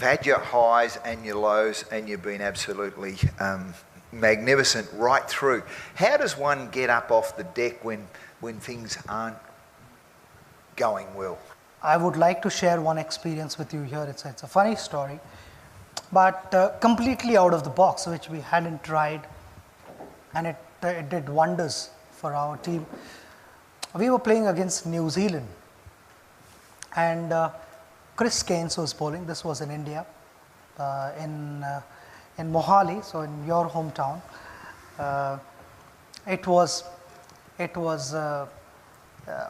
had your highs and your lows, and you've been absolutely magnificent right through. How does one get up off the deck when things aren't going well? I would like to share one experience with you here. It's a funny story, but completely out of the box, which we hadn't tried, and it did wonders for our team. We were playing against New Zealand, and Chris Keynes was bowling. This was in India, in Mohali, so in your hometown.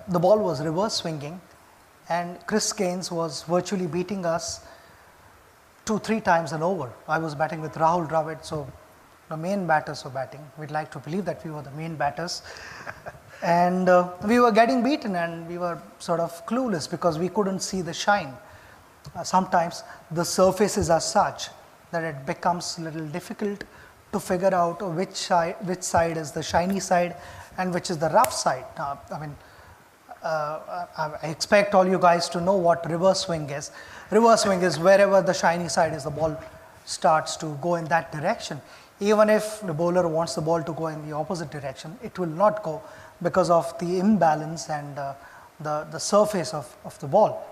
The ball was reverse swinging, and Chris Keynes was virtually beating us 2-3 times an over. I was batting with Rahul Dravid, so the main batters were batting. We'd like to believe that we were the main batters. And we were getting beaten, and we were sort of clueless because we couldn't see the shine. Sometimes the surfaces are such that it becomes a little difficult to figure out which side is the shiny side and which is the rough side. I expect all you guys to know what reverse swing is. Reverse swing is wherever the shiny side is, the ball starts to go in that direction. Even if the bowler wants the ball to go in the opposite direction, it will not go because of the imbalance and the surface of the ball.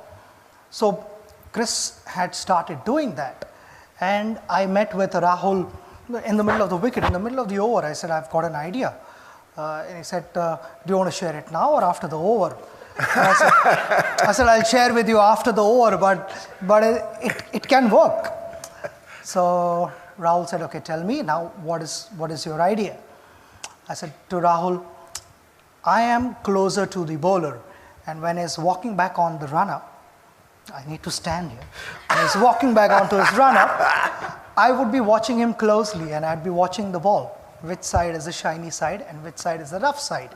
So Chris had started doing that, and I met with Rahul in the middle of the wicket, in the middle of the over. I said, I've got an idea. And he said, do you want to share it now or after the over? I said, I'll share with you after the over, but it can work. So Rahul said, okay, tell me now, what is your idea? I said to Rahul, I am closer to the bowler, and when he's walking back on the run-up, I need to stand here. When he's walking back onto his run-up, I would be watching him closely, and I'd be watching the ball. Which side is the shiny side and which side is the rough side?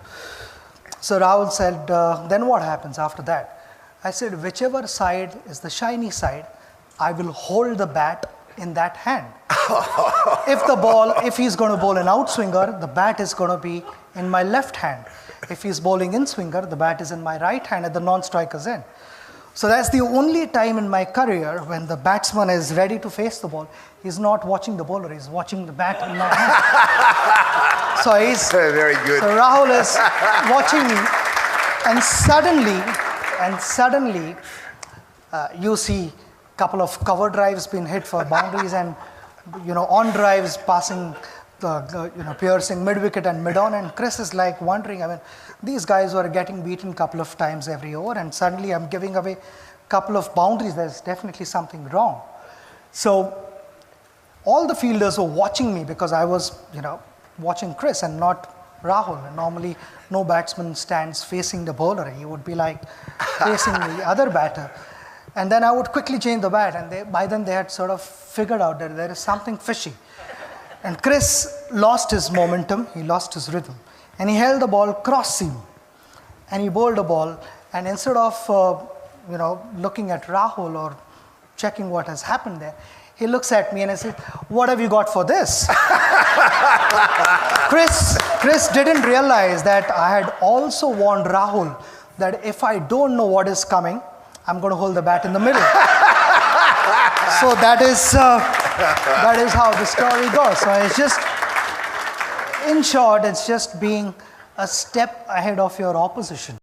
So Rahul said, then what happens after that? I said, whichever side is the shiny side, I will hold the bat in that hand. If he's going to bowl an outswinger, the bat is going to be in my left hand. If he's bowling in swinger, the bat is in my right hand at the non-striker's end. So that's the only time in my career when the batsman is ready to face the ball. He's not watching the bowler, he's watching the bat in my hand. So he's very good. So Rahul is watching me, and suddenly you see a couple of cover drives being hit for boundaries, and on drives passing piercing mid-wicket and mid-on, and Chris is like wondering, these guys were getting beaten a couple of times every over, and suddenly I'm giving away a couple of boundaries. There's definitely something wrong. So all the fielders were watching me because I was, watching Chris and not Rahul. And normally no batsman stands facing the bowler. He would be like facing the other batter. And then I would quickly change the bat, and by then they had sort of figured out that there is something fishy. And Chris lost his momentum, he lost his rhythm, and he held the ball cross seam, and he bowled a ball, and instead of looking at Rahul or checking what has happened there, he looks at me and I said, what have you got for this? Chris didn't realize that I had also warned Rahul that if I don't know what is coming, I'm going to hold the bat in the middle. So that is how the story goes. So it's just, in short, it's just being a step ahead of your opposition.